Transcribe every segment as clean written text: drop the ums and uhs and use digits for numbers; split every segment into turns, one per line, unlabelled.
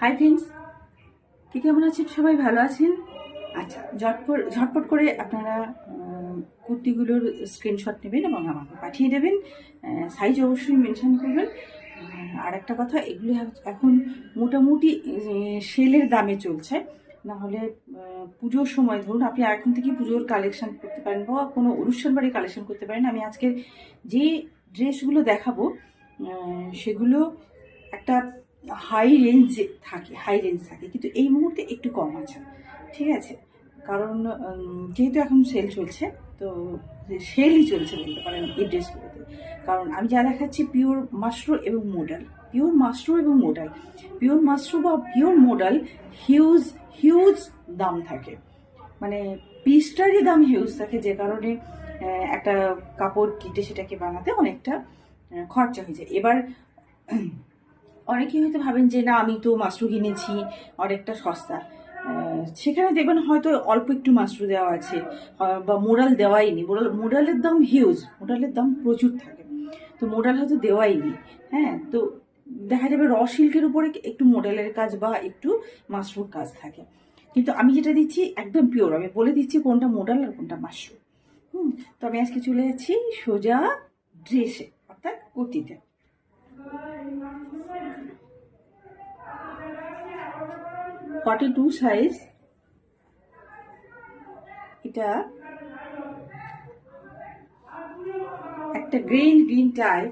Hi friends, কি কেমন আছেন? সবাই ভালো আছেন? আচ্ছা, ঝটপট করে আপনারা কুর্তিগুলোর স্ক্রিনশট নেবেন এবং আমাকে পাঠিয়ে দেবেন। সাইজ অবশ্যই মেনশন করবেন। আর একটা কথা, এগুলো এখন মোটামুটি সেলের দামে চলছে। নাহলে পুজোর সময় ধরুন আপনি এখন থেকে পুজোর কালেকশন করতে পারেন বা কোনো অনুষ্ঠান বাড়ি কালেকশন করতে পারেন। আমি আজকে যে ড্রেসগুলো দেখাবো সেগুলো একটা হাই রেঞ্জ থাকে, কিন্তু এই মুহূর্তে একটু কম আছে। ঠিক আছে, কারণ যেহেতু এখন সেল চলছে, তো সেলই চলছে বলতে পারেন এই ড্রেসগুলোতে। কারণ আমি যা দেখাচ্ছি পিওর মাশরু এবং মোডাল, বা পিওর মোডাল হিউজ হিউজ দাম থাকে। মানে পিসটারই দাম হিউজ থাকে, যে কারণে একটা কাপড় কেটে সেটাকে বানাতে অনেকটা খরচা হয়ে যায়। এবার অনেকেই হয়তো ভাবেন যে না, আমি তো মাশরু কিনেছি অনেকটা সস্তা, সেখানে দেখবেন হয়তো অল্প একটু মাশরু দেওয়া আছে বা মোডাল দেওয়াই নেই। মোডালের দাম হিউজ, মোডালের দাম প্রচুর থাকে, তো মোডাল হয়তো দেওয়াই নেই। হ্যাঁ, তো দেখা যাবে র সিল্কের উপরে একটু মোডালের কাজ বা একটু মাশরুর কাজ থাকে, কিন্তু আমি যেটা দিচ্ছি একদম পিওর। আমি বলে দিচ্ছি কোনটা মোডাল আর কোনটা মাশরু। তো আমি আজকে চলে যাচ্ছি সোজা ড্রেসে, অর্থাৎ কুর্তিতে। 42 সাইজ, এটা একটা গ্রিন টাইপ।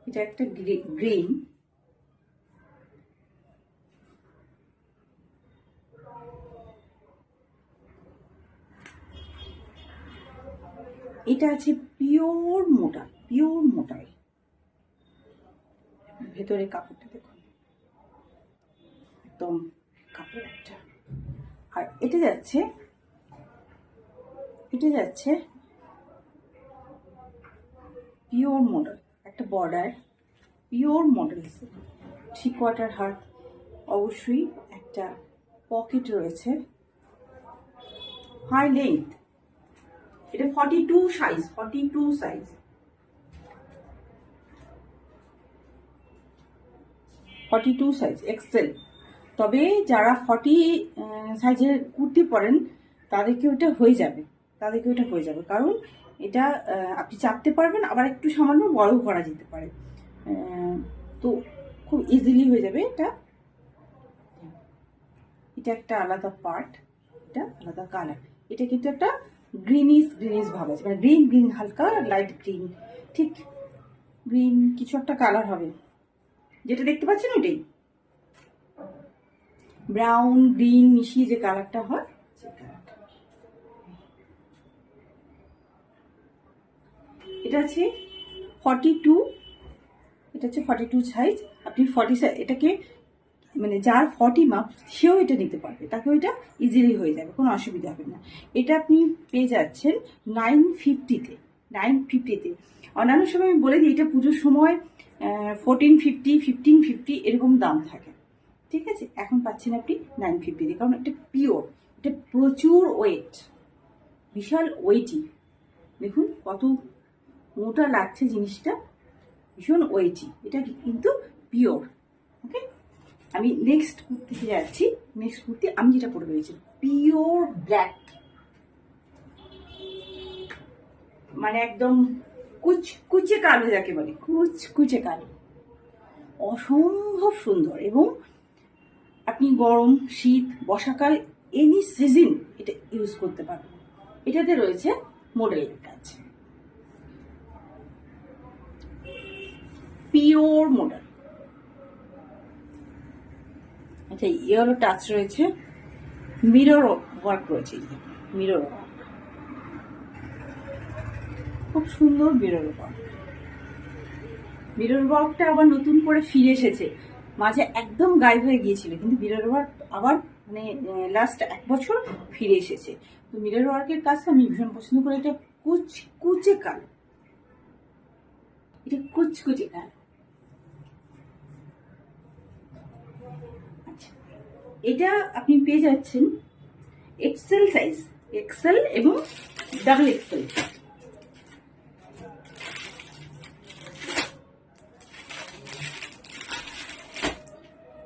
এটা একটা গ্রিন, এটা আছে পিওর মোটা। ভেতরে কাপড়টা দেখুন, একদম কাপড় একটা। আর এটা যাচ্ছে পিওর মডেল, একটা বর্ডার, পিওর মডেল, 3/4 হাত, অবশ্যই একটা পকেট রয়েছে, হাই লেন্থ। এটা 42 সাইজ এক্সেল। তবে যারা 40 সাইজের কুর্তি পরেন তাদেরকে ওটা হয়ে যাবে, কারণ এটা আপনি চাপতে পারবেন, আবার একটু সামান্য বড় করা যেতে পারে, তো খুব ইজিলি হয়ে যাবে। এটা একটা আলাদা পার্ট, এটা আলাদা কালার। এটা কিন্তু একটা গ্রিনিশ ভাব আছে, মানে গ্রিন, হালকা লাইট গ্রিন, ঠিক গ্রিন কিছু একটা কালার হবে, যেটা দেখতে পাচ্ছেন ওটাই ব্রাউন গ্রিন মিশিয়ে যে কালারটা হয়, এটা আছে 42, এটা হচ্ছে 42 সাইজ। আপনি 40 সাইজ, এটাকে মানে যার 40 মাপ সেও এটা নিতে পারবে, তাকে ওইটা ইজিলি হয়ে যাবে, কোনো অসুবিধা হবে না। এটা আপনি পেয়ে যাচ্ছেন 950-তে। অন্যান্য সময় আমি বলে দিই, এটা পুজোর সময় 1450, 1550 এরকম দাম থাকে। ঠিক আছে, এখন পাচ্ছেন আপনি 950-তে, কারণ এটা পিওর, এটা প্রচুর ওয়েট, বিশাল ওয়েটি। দেখুন কত মোটা লাগছে জিনিসটা, ভীষণ ওয়েটি, এটা কিন্তু পিওর। ওকে, আমি নেক্সট কুর্তিতে যাচ্ছি। নেক্সট কুর্তি আমি যেটা পরে রয়েছি পিওর ব্ল্যাক, মানে একদম কুচকুচে কালো, যাকে বলে কুচকুচে কালো, অসম্ভব সুন্দর। এবং আপনি গরম, শীত, বর্ষাকাল, এনি সিজন এটা ইউজ করতে পারবেন। এটাতে রয়েছে মডেলের কাজ, পিওর মডেল। আচ্ছা, ইয়েলো টাচ রয়েছে, মিরর ওয়ার্ক রয়েছে, মিরর ওয়ার্ক, খুব সুন্দর মিরর ওয়ার্কটা আবার নতুন করে ফিরে এসেছে। মাঝে একদম গায়েব হয়ে গিয়েছিল, কিন্তু মিরর ওয়ার্ক আবার মানে লাস্ট 1 বছর ফিরে এসেছে। তো মিরর ওয়ার্কের কাজটা আমি ভীষণ পছন্দ করি। এটা কুচকুচে কালো, আচ্ছা, এটা আপনি পেয়ে যাচ্ছেন এক্সেল সাইজ, এক্সেল এবং ডাবল এক্সেল।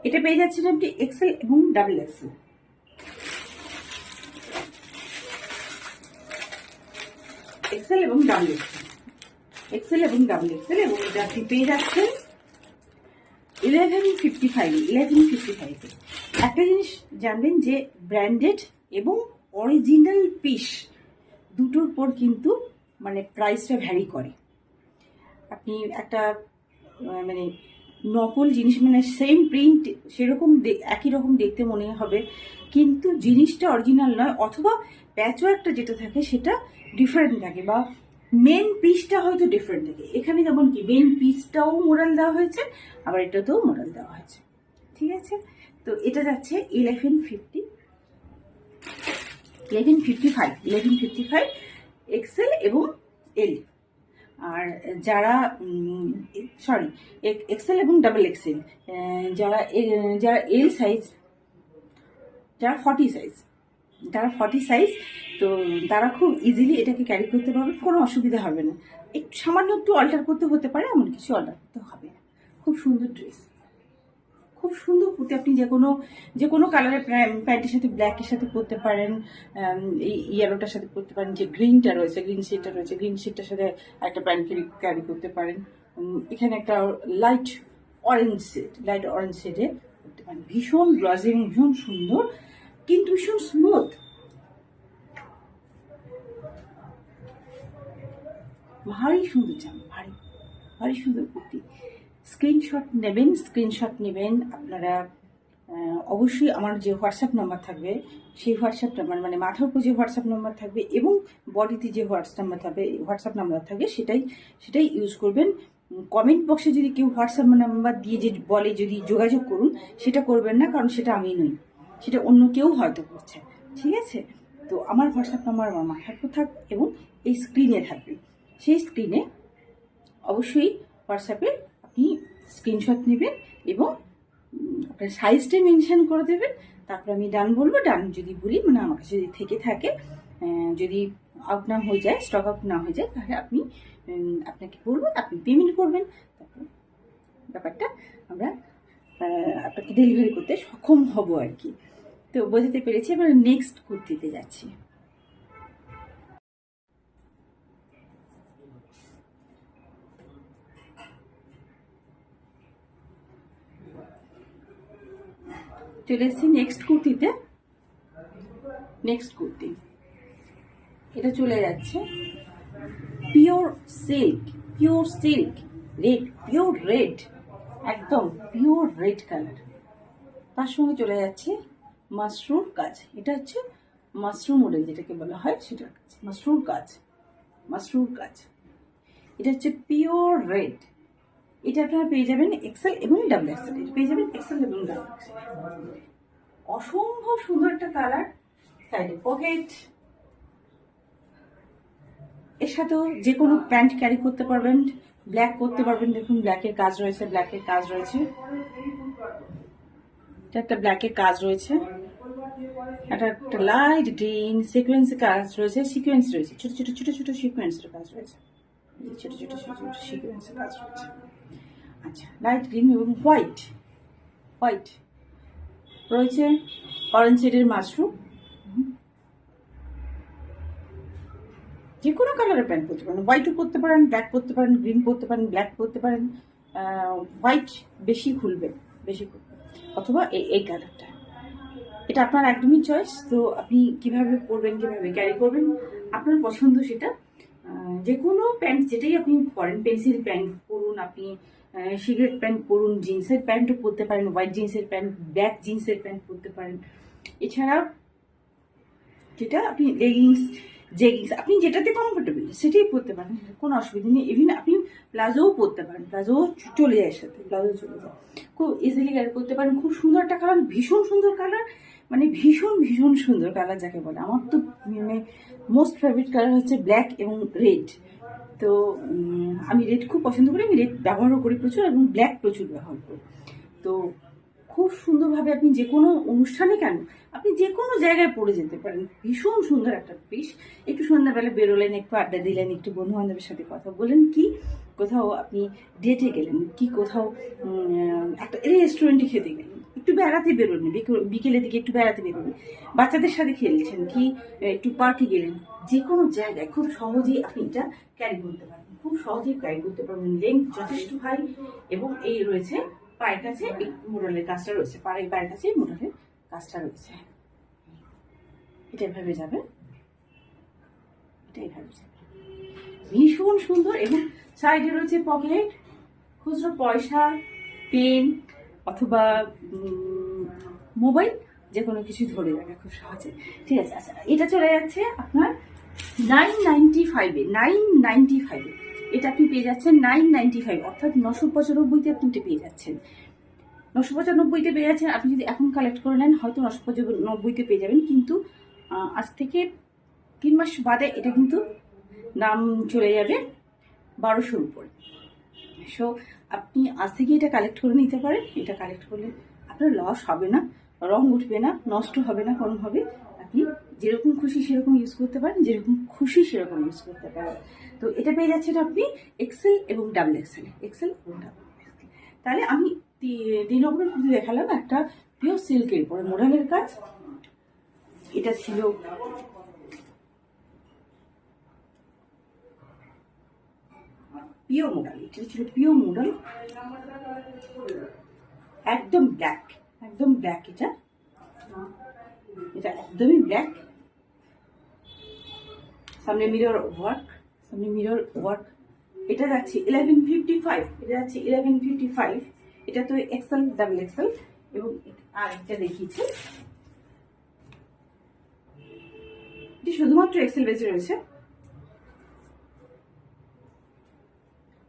এটা পেয়ে যাচ্ছেন আপনি এক্সেল এবং ডাবল এক্সেল। এক্সেল এবং ডাবল এক্সেল, এক্সেল এবং ডাবল এক্সেল, এবং এটা আপনি পেয়ে যাচ্ছেন 1155 একটা জিনিস জানবেন যে ব্র্যান্ডেড এবং অরিজিনাল পিস দুটোর পর কিন্তু মানে প্রাইসটা ভ্যারি করে। আপনি একটা মানে নকল জিনিস, মানে সেম প্রিন্ট সেরকম একই রকম দেখতে মনে হবে, কিন্তু জিনিসটা অরিজিনাল নয়, অথবা প্যাচও একটা যেটা থাকে সেটা ডিফারেন্ট থাকে, বা মেন পিসটা হয়তো ডিফারেন্ট থাকে। এখানে যেমন কি মেন পিসটাও মোরাল দেওয়া হয়েছে, আবার এটাতেও মোরাল দেওয়া হয়েছে, ঠিক আছে। তো এটা যাচ্ছে 1155 এক্সেল এবং এল। আর যারা সরি এক্সেল এবং ডাবল এক্সেল, যারা যারা এল সাইজ, যারা 40 সাইজ, তো তারা খুব ইজিলি এটাকে ক্যারি করতে পারবে, কোনো অসুবিধা হবে না। একটু সামান্য একটু অল্টার করতে হতে পারে, এমন কিছু অল্টার করতে হবে না। খুব সুন্দর ড্রেস, খুব সুন্দর কুর্তি। আপনি যে কোনো কালারের প্যান্টের সাথে, ব্ল্যাকের সাথে পরতে পারেন, এই ইয়েলোটার সাথে পরতে পারেন, যে গ্রিনটা রয়েছে, গ্রিন শেডটা রয়েছে, গ্রিন শেডটার সাথে একটা প্যান্ট ক্যারি করতে পারেন। এখানে একটা লাইট অরেঞ্জ শেডে করতে পারেন। ভীষণ গ্লসি এবং ভীষণ সুন্দর, কিন্তু ভীষণ স্মুথ, ভারী সুন্দর জামা, ভারী সুন্দর কুর্তি। স্ক্রিনশট নেবেন আপনারা। অবশ্যই আমার যে হোয়াটসঅ্যাপ নাম্বার থাকবে, সেই হোয়াটসঅ্যাপ নাম্বার, মানে মাথার উপর যে হোয়াটসঅ্যাপ নাম্বার থাকবে এবং বডিতে যে হোয়াটসঅ্যাপ নাম্বার থাকবে সেটাই ইউজ করবেন। কমেন্ট বক্সে যদি কেউ হোয়াটসঅ্যাপ নাম্বার দিয়ে যে বলে যদি যোগাযোগ করুন, সেটা করবেন না, কারণ সেটা আমি নই, সেটা অন্য কেউ হয়তো করছে, ঠিক আছে। তো আমার হোয়াটসঅ্যাপ নাম্বার আমার মাথার উপর থাকবে এবং এই স্ক্রিনে থাকবে। সেই স্ক্রিনে অবশ্যই হোয়াটসঅ্যাপে আপনি স্ক্রিনশট নেবেন এবং আপনার সাইজটা মেনশন করে দেবেন। তারপর আমি ডান বলবো, ডান যদি বলি, মানে আমার কাছে যদি থেকে থাকে, যদি আউট না হয়ে যায়, স্টক আউট না হয়ে যায়, তাহলে আপনাকে বলবো, আপনি পেমেন্ট করবেন। তারপর ব্যাপারটা আমরা আপনাকে ডেলিভারি করতে সক্ষম হব আর কি। তো বোঝাতে পেরেছি। এবার নেক্সট কুর্তিতে যাচ্ছি। চলে এসেছি নেক্সট কুর্তিতে। নেক্সট কুর্তি এটা চলে যাচ্ছে পিওর সিল্ক রেড, একদম পিওর রেড কালার। তার সঙ্গে চলে যাচ্ছে মাশরুম কাজ। এটা হচ্ছে মাশরুম মডেল যেটাকে বলা হয়, সেটা মাশরুম কাজ। এটা হচ্ছে পিওর রেড। এটা আপনারা পেয়ে যাবেন এক্সেল এবং ডাবল এক্সেল। অসম্ভব সুন্দর একটা কালার, সাইডে পকেট। এর সাথেও যে কোনো প্যান্ট ক্যারি করতে পারবেন, ব্ল্যাক করতে পারবেন। দেখুন ব্ল্যাকের কাজ রয়েছে, একটা ব্ল্যাকের কাজ রয়েছে, একটা লাইট গ্রিন সিকোয়েন্সের কাজ রয়েছে, ছোট ছোট সিকোয়েন্সের কাজ রয়েছে, ছোট সিকোয়েন্সের কাজ রয়েছে। আচ্ছা, লাইট গ্রিন এবং হোয়াইট রয়েছে, অরেঞ্জ শেডের মাশরুম। যে কোনো কালারের প্যান্ট পরতে পারেন, হোয়াইটও পরতে পারেন, ব্ল্যাক পরতে পারেন, গ্রিন পরতে পারেন, ব্ল্যাক পরতে পারেন। হোয়াইট বেশি খুলবে, অথবা এই কালারটা। এটা আপনার একদমই চয়েস। তো আপনি কিভাবে পরবেন, কিভাবে ক্যারি করবেন, আপনার পছন্দ সেটা। যে কোনো প্যান্ট যেটাই আপনি পরেন, পেন্সিল প্যান্ট পরুন, আপনি সিগারেট প্যান্ট পরুন, জিন্সের প্যান্টও পরতে পারেন, হোয়াইট জিন্সের প্যান্ট, ব্ল্যাক জিন্সের প্যান্ট পরতে পারেন। এছাড়া যেটা আপনি লেগিংস, আপনি যেটাতে কমফোর্টেবল সেটাই পরতে পারেন, কোনো অসুবিধা নেই। ইভিন আপনি প্লাজোও পরতে পারেন, প্লাজো চলে যায় সাথে, খুব ইজিলি ক্যারি করতে পারেন। খুব সুন্দর একটা কালার, ভীষণ সুন্দর কালার, মানে ভীষণ সুন্দর কালার যাকে বলে। আমার তো মানে মোস্ট ফেভারিট কালার হচ্ছে ব্ল্যাক এবং রেড। তো আমি রেড খুব পছন্দ করি, আমি রেড ব্যবহারও করি প্রচুর, এবং ব্ল্যাক প্রচুর ব্যবহার করি। তো খুব সুন্দরভাবে আপনি যে কোনো অনুষ্ঠানে, কেন আপনি যে কোনো জায়গায় পরে যেতে পারেন। ভীষণ সুন্দর একটা পিস। একটু সন্ধ্যাবেলা বেরোলেন, একটু আড্ডা দিলেন, একটু বন্ধু বান্ধবের সাথে কথা বলেন, কি কোথাও আপনি ডেটে গেলেন, কি কোথাও একটা রেস্টুরেন্টে খেতে গেলেন, একটু বেড়াতে বেরোন, বিকেলের দিকে একটু বেড়াতে বেরোন, বাচ্চাদের সাথে খেলছেন কি একটু পার্কে গেলেন, যে কোনো জায়গায় খুব সহজেই আপনি এটা ক্যারি করতে পারবেন, খুব সহজেই ক্যারি করতে পারবেন। লেন্থ যথেষ্ট হাই এবং এই রয়েছে পায়ের কাছে এই মোডালের কাজটা রয়েছে, পায়ের কাছে মোডালের কাজটা রয়েছে। এটা এভাবে যাবে, এটা এভাবে যাবে, ভীষণ সুন্দর। এবং সাইডে রয়েছে পকেট, খুচরো পয়সা, পেন অথবা মোবাইল, যে কোনো কিছু ধরে রাখা খুব সহজে। ঠিক আছে, আচ্ছা এটা চলে যাচ্ছে আপনার 995-এ, 995-এ এটা আপনি পেয়ে যাচ্ছেন 995, অর্থাৎ 995-তে আপনি এটা পেয়ে যাচ্ছেন, 995-তে পেয়ে যাচ্ছেন। আপনি যদি এখন কালেক্ট করে নেন হয়তো 995-তে পেয়ে যাবেন, কিন্তু আজ থেকে 3 মাস বাদে এটা কিন্তু দাম চলে যাবে 1200-র উপরে। সো আপনি আজ থেকে এটা কালেক্ট করে নিতে পারেন। এটা কালেক্ট করলে আপনার লস হবে না, রং উঠবে না, নষ্ট হবে না কোনোভাবে। আপনি যেরকম খুশি সেরকম ইউজ করতে পারেন, যেরকম খুশি সেরকম ইউজ করতে পারেন। তো এটা পেয়ে যাচ্ছেন আপনি এক্সেল এবং ডাবল এক্সেল, এক্সেল এবং ডাবল এক্সেল। তাহলে আমি 3 নম্বর খুঁজে দেখালাম একটা পিওর সিল্কের উপরে মোডালের কাজ। এটা ছিল পিওর মোডাল, এটা ছিল পিওর মোডাল, একদম ব্ল্যাক, একদম ব্ল্যাক। এটা একদমই ব্ল্যাক, সামনে মিরর ওয়ার্ক, সামনে মিরর ওয়ার্ক। এটা যাচ্ছে 1155, এটা যাচ্ছে 1155। এটা তো এক্সেল ডাবল এক্সেল। এবং আর একটা দেখিয়েছি, এটি শুধুমাত্র এক্সেল বেঁচে রয়েছে।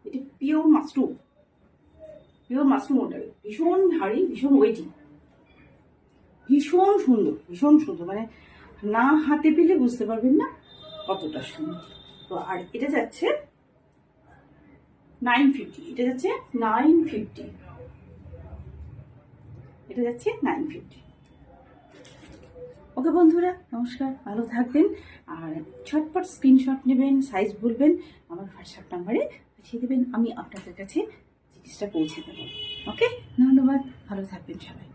এটি pure mushroom, pure mushroom model, ভীষণ ভারী, ভীষণ ওয়েটি, ভীষণ সুন্দর, ভীষণ সুন্দর, মানে না হাতে পেলে বুঝতে পারবেন না কতটা সুন্দর। তো আর এটা যাচ্ছে 950, এটা যাচ্ছে 950, এটা যাচ্ছে 950। ওকে বন্ধুরা, নমস্কার, ভালো থাকবেন। আর ঝটপট স্ক্রিনশট নেবেন, সাইজ বলবেন, আমার হোয়াটসঅ্যাপ নাম্বারে পাঠিয়ে দেবেন, আমি আপনাদের কাছে জিনিসটা পৌঁছে দেবো। ওকে, ধন্যবাদ, ভালো থাকবেন সবাই।